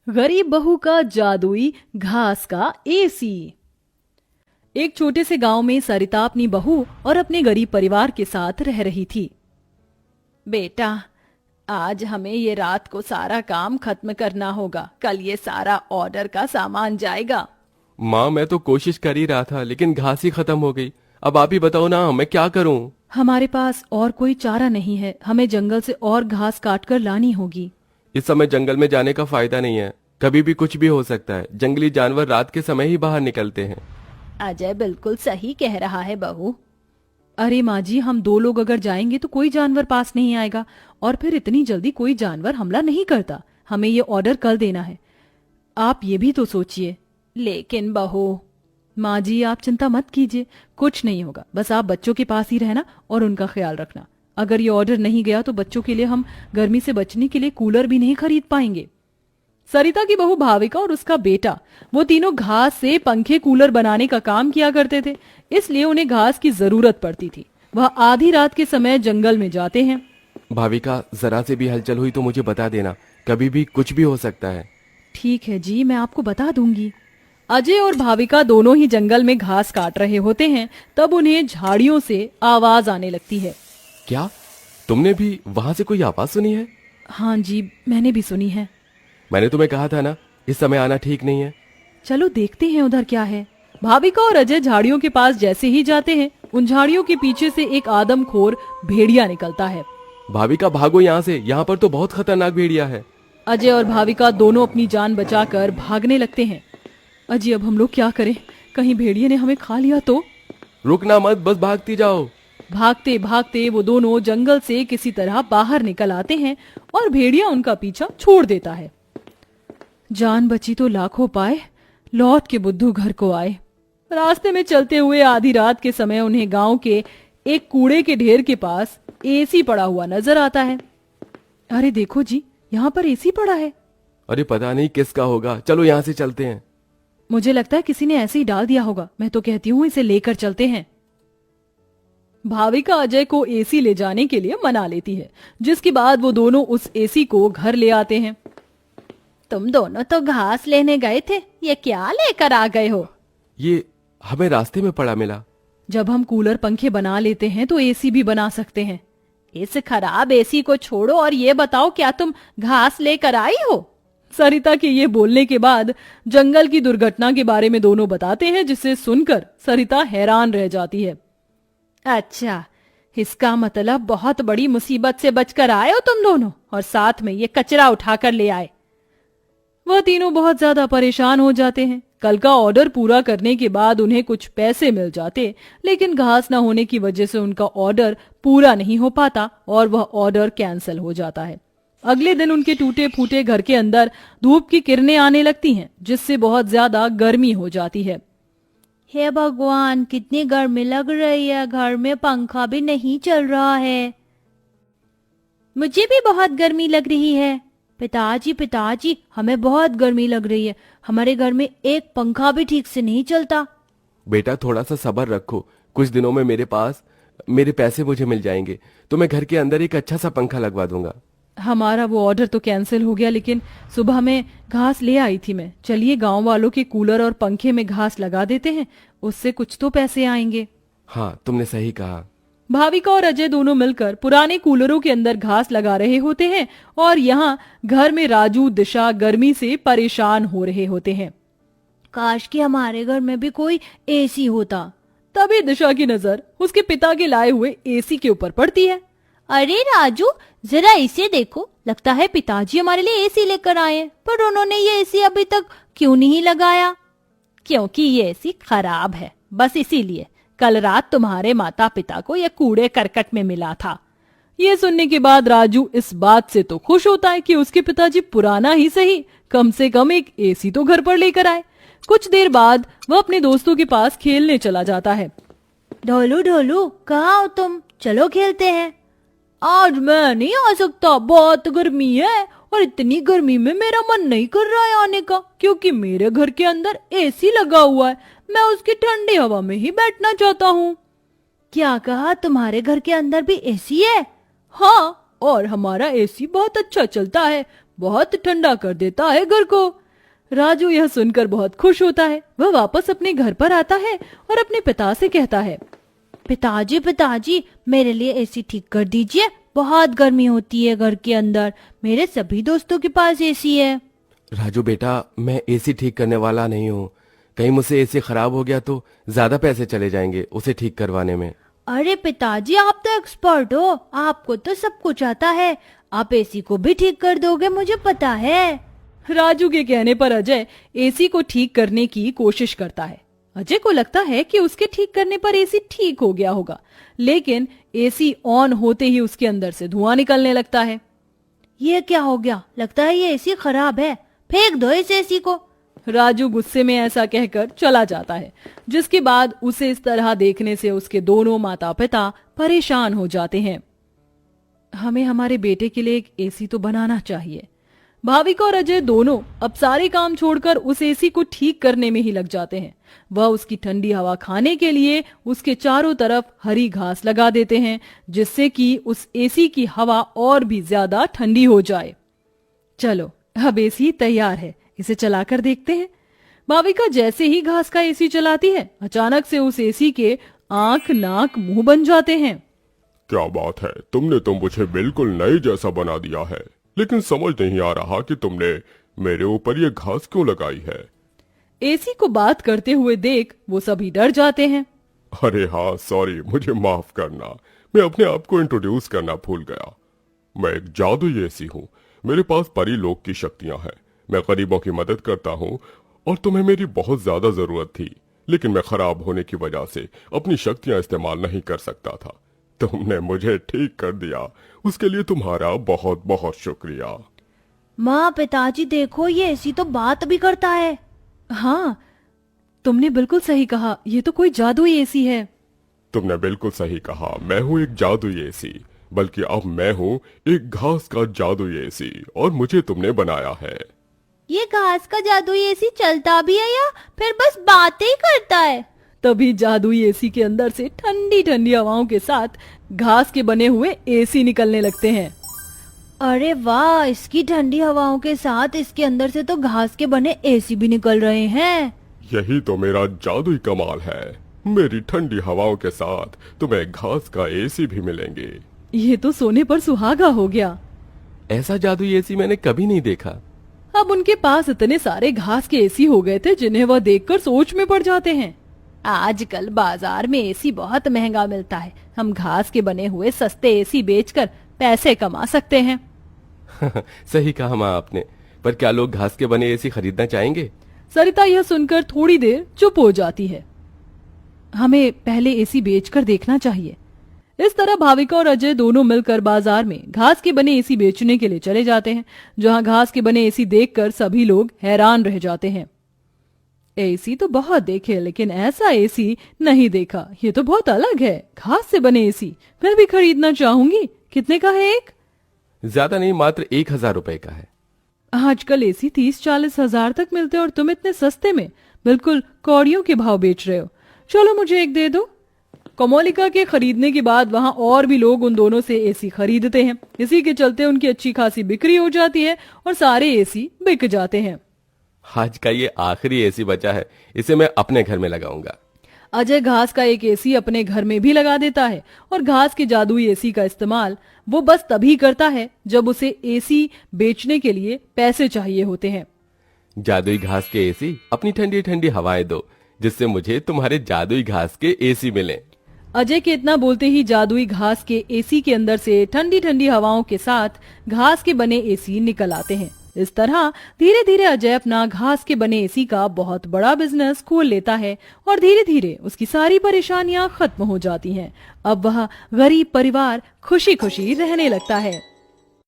गरीब बहू का जादुई घास का एसी। एक छोटे से गांव में सरिता अपनी बहू और अपने गरीब परिवार के साथ रह रही थी। बेटा, आज हमें ये रात को सारा काम खत्म करना होगा, कल ये सारा ऑर्डर का सामान जाएगा। माँ, मैं तो कोशिश कर ही रहा था लेकिन घास ही खत्म हो गई। अब आप ही बताओ ना, मैं क्या करूँ? हमारे पास और कोई चारा नहीं है, हमें जंगल से और घास काट कर लानी होगी। इस समय जंगल में जाने का फायदा नहीं है, कभी भी कुछ भी हो सकता है। जंगली जानवर रात के समय ही बाहर निकलते हैं। अजय बिल्कुल सही कह रहा है बहू। अरे माँ जी, हम दो लोग अगर जाएंगे तो कोई जानवर पास नहीं आएगा, और फिर इतनी जल्दी कोई जानवर हमला नहीं करता। हमें ये ऑर्डर कल देना है, आप ये भी तो सोचिए। लेकिन बहू। माँ जी, आप चिंता मत कीजिए, कुछ नहीं होगा। बस आप बच्चों के पास ही रहना और उनका ख्याल रखना। अगर ये ऑर्डर नहीं गया तो बच्चों के लिए हम गर्मी से बचने के लिए कूलर भी नहीं खरीद पाएंगे। सरिता की बहू भाविका और उसका बेटा, वो तीनों घास से पंखे कूलर बनाने का काम किया करते थे, इसलिए उन्हें घास की जरूरत पड़ती थी। वह आधी रात के समय जंगल में जाते हैं। भाविका, जरा से भी हलचल हुई तो मुझे बता देना, कभी भी कुछ भी हो सकता है। ठीक है जी, मैं आपको बता दूंगी। अजय और भाविका दोनों ही जंगल में घास काट रहे होते हैं, तब उन्हें झाड़ियों से आवाज आने लगती है। क्या तुमने भी वहां से कोई आवाज सुनी है? हाँ जी, मैंने भी सुनी है। मैंने तुम्हें कहा था ना, इस समय आना ठीक नहीं है। चलो देखते हैं उधर क्या है। भाविका और अजय झाड़ियों के पास जैसे ही जाते हैं, उन झाड़ियों के पीछे से एक आदमखोर भेड़िया निकलता है। भाविका, भागो यहाँ से, यहाँ पर तो बहुत खतरनाक भेड़िया है। अजय और भाविका दोनों अपनी जान बचाकर भागने लगते हैं। अजय, अब हम लोग क्या करें? कहीं भेड़िए ने हमें खा लिया तो? रुकना मत, बस भागती जाओ। भागते भागते वो दोनों जंगल से किसी तरह बाहर निकल आते हैं और भेड़िया उनका पीछा छोड़ देता है। जान बची तो लाखों पाए, लौट के बुद्धू घर को आए। रास्ते में चलते हुए आधी रात के समय उन्हें गांव के एक कूड़े के ढेर के पास एसी पड़ा हुआ नजर आता है। अरे देखो जी, यहाँ पर एसी पड़ा है। अरे पता नहीं किसका होगा, चलो यहाँ से चलते हैं। मुझे लगता है किसी ने ऐसे ही डाल दिया होगा। मैं तो कहती हूँ इसे लेकर चलते हैं। भाविका अजय को एसी ले जाने के लिए मना लेती है, जिसके बाद वो दोनों उस एसी को घर ले आते हैं। तुम दोनों तो घास लेने गए थे, ये क्या लेकर आ गए हो? ये हमें रास्ते में पड़ा मिला। जब हम कूलर पंखे बना लेते हैं तो एसी भी बना सकते हैं। इस खराब एसी को छोड़ो और ये बताओ, क्या तुम घास लेकर आई हो? सरिता के ये बोलने के बाद जंगल की दुर्घटना के बारे में दोनों बताते हैं, जिसे सुनकर सरिता हैरान रह जाती है। अच्छा, इसका मतलब बहुत बड़ी मुसीबत से बचकर आए हो तुम दोनों, और साथ में ये कचरा उठाकर ले आए। वह तीनों बहुत ज्यादा परेशान हो जाते हैं। कल का ऑर्डर पूरा करने के बाद उन्हें कुछ पैसे मिल जाते, लेकिन घास न होने की वजह से उनका ऑर्डर पूरा नहीं हो पाता और वह ऑर्डर कैंसिल हो जाता है। अगले दिन उनके टूटे फूटे घर के अंदर धूप की किरणें आने लगती हैं, जिससे बहुत ज्यादा गर्मी हो जाती है। हे भगवान, कितनी गर्मी लग रही है, घर में पंखा भी नहीं चल रहा है। मुझे भी बहुत गर्मी लग रही है। पिताजी पिताजी, हमें बहुत गर्मी लग रही है, हमारे घर में एक पंखा भी ठीक से नहीं चलता। बेटा, थोड़ा सा सब्र रखो, कुछ दिनों में मेरे पैसे मुझे मिल जाएंगे, तो मैं घर के अंदर एक अच्छा सा पंखा लगवा दूंगा। हमारा वो ऑर्डर तो कैंसिल हो गया, लेकिन सुबह में घास ले आई थी मैं। चलिए गांव वालों के कूलर और पंखे में घास लगा देते हैं, उससे कुछ तो पैसे आएंगे। हाँ, तुमने सही कहा। भाविका और अजय दोनों मिलकर पुराने कूलरों के अंदर घास लगा रहे होते हैं, और यहाँ घर में राजू दिशा गर्मी से परेशान हो रहे होते हैं। काश कि हमारे घर में भी कोई एसी होता। तभी दिशा की नजर उसके पिता के लाए हुए एसी के ऊपर पड़ती है। अरे राजू, जरा इसे देखो, लगता है पिताजी हमारे लिए एसी लेकर आए हैं, पर उन्होंने ये एसी अभी तक क्यों नहीं लगाया? क्योंकि ये एसी खराब है, बस इसीलिए। कल रात तुम्हारे माता पिता को यह कूड़े करकट में मिला था। ये सुनने के बाद राजू इस बात से तो खुश होता है कि उसके पिताजी पुराना ही सही, कम से कम एक एसी तो घर पर लेकर आए। कुछ देर बाद वह अपने दोस्तों के पास खेलने चला जाता है। ढोलू ढोलू, कहाँ हो तुम? चलो खेलते हैं। आज मैं नहीं आ सकता, बहुत गर्मी है, और इतनी गर्मी में मेरा मन नहीं कर रहा है आने का, क्योंकि मेरे घर के अंदर एसी लगा हुआ है। मैं उसकी ठंडी हवा में ही बैठना चाहता हूँ। क्या कहा? तुम्हारे घर के अंदर भी एसी है? हाँ, और हमारा एसी बहुत अच्छा चलता है, बहुत ठंडा कर देता है घर को। राजू यह सुनकर बहुत खुश होता है। वह वापस अपने घर पर आता है और अपने पिता से कहता है, पिताजी पिताजी मेरे लिए एसी ठीक कर दीजिए, बहुत गर्मी होती है घर के अंदर, मेरे सभी दोस्तों के पास एसी है। राजू बेटा, मैं एसी ठीक करने वाला नहीं हूँ। कहीं मुझसे एसी खराब हो गया तो ज्यादा पैसे चले जाएंगे उसे ठीक करवाने में। अरे पिताजी आप तो एक्सपर्ट हो, आपको तो सब कुछ आता है, आप एसी को भी ठीक कर दोगे मुझे पता है। राजू के कहने पर अजय एसी को ठीक करने की कोशिश करता है। अजय को लगता है कि उसके ठीक करने पर एसी ठीक हो गया होगा, लेकिन एसी ऑन होते ही उसके अंदर से धुआं निकलने लगता है। ये क्या हो गया, लगता है ये एसी खराब है, फेंक दो इस एसी को। राजू गुस्से में ऐसा कहकर चला जाता है, जिसके बाद उसे इस तरह देखने से उसके दोनों माता पिता परेशान हो जाते हैं। हमें हमारे बेटे के लिए एक एसी तो बनाना चाहिए। भाविका और अजय दोनों अब सारे काम छोड़कर उस एसी को ठीक करने में ही लग जाते हैं। वह उसकी ठंडी हवा खाने के लिए उसके चारों तरफ हरी घास लगा देते हैं, जिससे कि उस एसी की हवा और भी ज्यादा ठंडी हो जाए। चलो अब एसी तैयार है, इसे चलाकर देखते हैं। भाविका जैसे ही घास का एसी चलाती है, अचानक से उस एसी के आंख नाक मुंह बन जाते हैं। क्या बात है, तुमने तो मुझे बिल्कुल नए जैसा बना दिया है, लेकिन समझ नहीं आ रहा कि तुमने मेरे ऊपर ये घास क्यों लगाई है। एसी को बात करते हुए देख वो सभी डर जाते हैं। अरे हाँ सॉरी, मुझे माफ करना, मैं अपने आप को इंट्रोड्यूस करना भूल गया। मैं एक जादुई एसी हूँ, मेरे पास परी लोक की शक्तियां हैं, मैं गरीबों की मदद करता हूँ और तुम्हें मेरी बहुत ज्यादा जरूरत थी, लेकिन मैं खराब होने की वजह से अपनी शक्तियां इस्तेमाल नहीं कर सकता था। तुमने मुझे ठीक कर दिया, उसके लिए तुम्हारा बहुत बहुत शुक्रिया। माँ पिताजी देखो, ये एसी तो बात भी करता है। हाँ, तुमने बिल्कुल सही कहा, ये तो कोई जादुई एसी है। तुमने बिल्कुल सही कहा, मैं हूँ एक जादुई एसी, बल्कि अब मैं हूँ एक घास का जादुई एसी और मुझे तुमने बनाया है। ये घास का जादुई एसी चलता भी है या फिर बस बातें ही करता है? तभी जादुई एसी के अंदर से ठंडी ठंडी हवाओं के साथ घास के बने हुए एसी निकलने लगते हैं। अरे वाह, इसकी ठंडी हवाओं के साथ इसके अंदर से तो घास के बने एसी भी निकल रहे हैं। यही तो मेरा जादुई कमाल है, मेरी ठंडी हवाओं के साथ तुम्हें घास का एसी भी मिलेंगे। ये तो सोने पर सुहागा हो गया। ऐसा जादुई एसी मैंने कभी नहीं देखा। अब उनके पास इतने सारे घास के एसी हो गए थे जिन्हें वह देखकर सोच में पड़ जाते हैं। आजकल बाजार में एसी बहुत महंगा मिलता है, हम घास के बने हुए सस्ते एसी बेचकर पैसे कमा सकते हैं। सही कहा माँ आपने, पर क्या लोग घास के बने एसी खरीदना चाहेंगे? सरिता यह सुनकर थोड़ी देर चुप हो जाती है। हमें पहले एसी बेचकर देखना चाहिए। इस तरह भाविका और अजय दोनों मिलकर बाजार में घास के बने एसी बेचने के लिए चले जाते हैं, जहां घास के बने एसी देखकर सभी लोग हैरान रह जाते हैं। एसी तो बहुत देखे, लेकिन ऐसा एसी नहीं देखा, ये तो बहुत अलग है। घास से बने एसी मैं भी खरीदना चाहूंगी। कितने का है एक? ज्यादा नहीं, मात्र 1000 रुपए का है। आजकल एसी 30-40 हजार तक मिलते हैं और तुम इतने सस्ते में बिल्कुल कौड़ियों के भाव बेच रहे हो। चलो मुझे एक दे दो। कोमोलिका के खरीदने के बाद वहां और भी लोग उन दोनों से एसी खरीदते हैं। इसी के चलते उनकी अच्छी खासी बिक्री हो जाती है और सारे एसी बिक जाते हैं। आज का ये आखिरी एसी बचा है, इसे मैं अपने घर में लगाऊंगा। अजय घास का एक एसी अपने घर में भी लगा देता है और घास के जादुई एसी का इस्तेमाल वो बस तभी करता है जब उसे एसी बेचने के लिए पैसे चाहिए होते हैं। जादुई घास के एसी, अपनी ठंडी ठंडी हवाएं दो, जिससे मुझे तुम्हारे जादुई घास के एसी मिले। अजय के इतना बोलते ही जादुई घास के एसी के अंदर से ठंडी ठंडी हवाओं के साथ घास के बने एसी निकल आते हैं। इस तरह धीरे धीरे अजय अपना घास के बने एसी का बहुत बड़ा बिजनेस खोल लेता है और धीरे धीरे उसकी सारी परेशानियां खत्म हो जाती हैं। अब वह गरीब परिवार खुशी खुशी रहने लगता है।